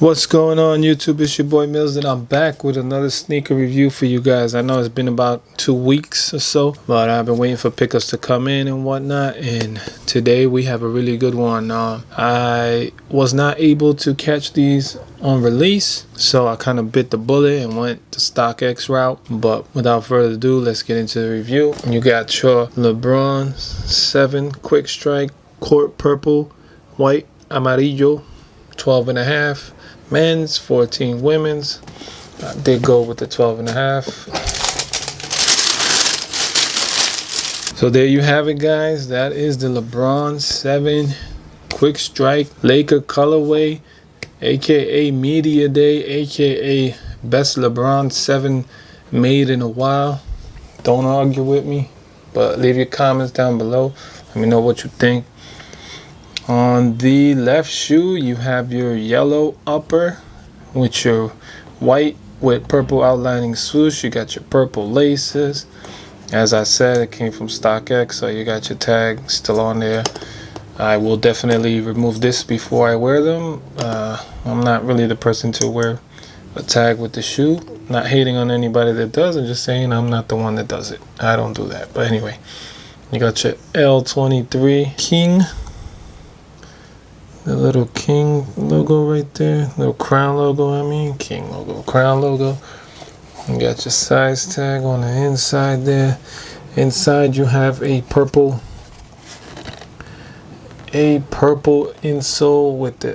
What's going on, YouTube? It's your boy Mills, and I'm back with another sneaker review for you guys. I know it's been about 2 weeks or so, but I've been waiting for pickups to come in and whatnot, and today we have a really good one. I was not able to catch these on release, so I kind of bit the bullet and went the StockX route. But without further ado, let's get into the review. You got your Lebron 7 Quick Strike Court Purple White Amarillo 12.5 men's, 14 women's. I did go with the 12.5. So there you have it, guys. That is the Lebron 7 Quick Strike Laker colorway, aka Media Day, aka best Lebron 7 made in a while. Don't argue with me, but leave your comments down below. Let me know what you think. On the left shoe, you have your yellow upper with your white with purple outlining swoosh. You got your purple laces. As I said, it came from StockX, so you got your tag still on there. I will definitely remove this before I wear them. I'm not really the person to wear a tag with the shoe. Not hating on anybody that does. I'm just saying I'm not the one that does it. I don't do that. But anyway, you got your L23 King. The little King logo right there, little crown logo, King logo, crown logo. You got your size tag on the inside there. Inside you have a purple insole with the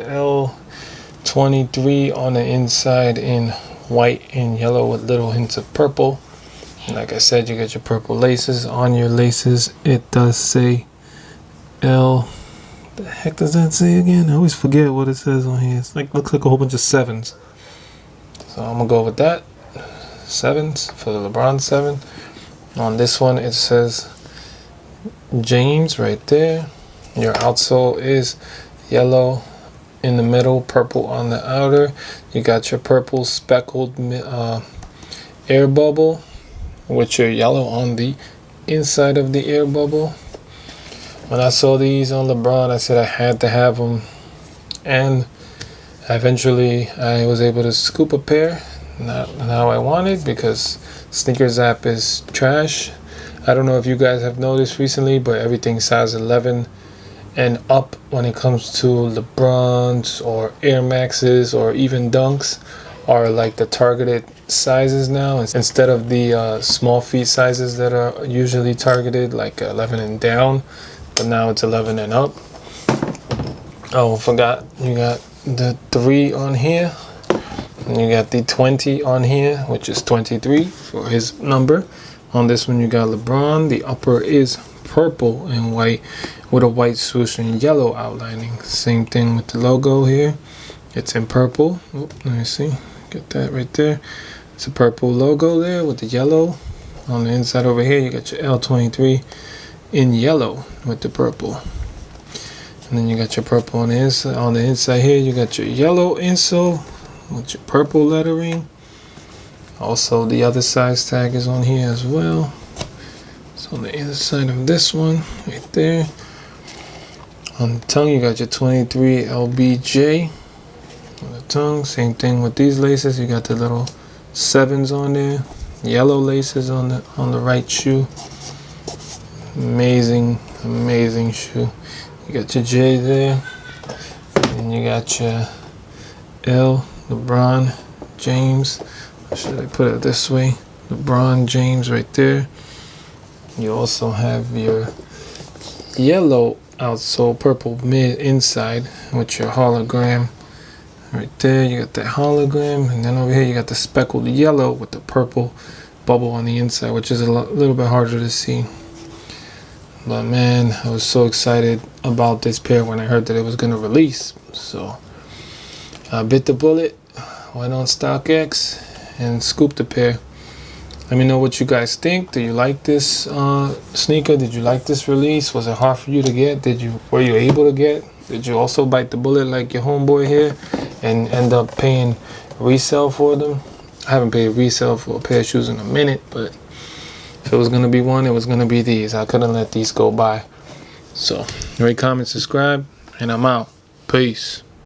L23 on the inside in white and yellow with little hints of purple. And like I said, you got your purple laces. On your laces, it does say L. The heck does that say again? I always forget what it says on here. It's like, looks like a whole bunch of 7s. So I'm gonna go with that. 7s for the Lebron 7. On this one it says James right there. Your outsole is yellow in the middle, purple on the outer. You got your purple speckled air bubble with your yellow on the inside of the air bubble. When I saw these on Lebron, I said I had to have them, and eventually I was able to scoop a pair. Not how I wanted, because Sneakers app is trash. I don't know if you guys have noticed recently, but everything size 11 and up when it comes to Lebrons or Air Maxes or even Dunks are like the targeted sizes now, instead of the small feet sizes that are usually targeted, like 11 and down. But now it's 11 and up. Oh, forgot, you got the 3 on here. And you got the 20 on here, which is 23 for his number. On this one, you got Lebron. The upper is purple and white with a white swoosh and yellow outlining. Same thing with the logo here. It's in purple. Oop, let me see. Get that right there. It's a purple logo there with the yellow. On the inside over here, you got your L23 in yellow with the purple, and then you got your purple on the inside. On the inside here, you got your yellow insole with your purple lettering. Also, the other size tag is on here as well. It's on the inside of this one right there. On the tongue, you got your 23 LBJ on the tongue. Same thing with these laces. You got the little 7s on there. Yellow laces on the right shoe. Amazing shoe. You got your J there, and you got your L, Lebron James. Should I put it this way? Lebron James right there. You also have your yellow outsole, purple mid inside with your hologram right there. You got that hologram, and then over here you got the speckled yellow with the purple bubble on the inside, which is a little bit harder to see. But man, I was so excited about this pair when I heard that it was going to release. So I bit the bullet, went on StockX, and scooped the pair. Let me know what you guys think. Do you like this sneaker? Did you like this release? Was it hard for you to get? Were you able to get? Did you also bite the bullet like your homeboy here and end up paying resale for them? I haven't paid resale for a pair of shoes in a minute, but if it was going to be one, it was going to be these. I couldn't let these go by. So, rate, comment, subscribe, and I'm out. Peace.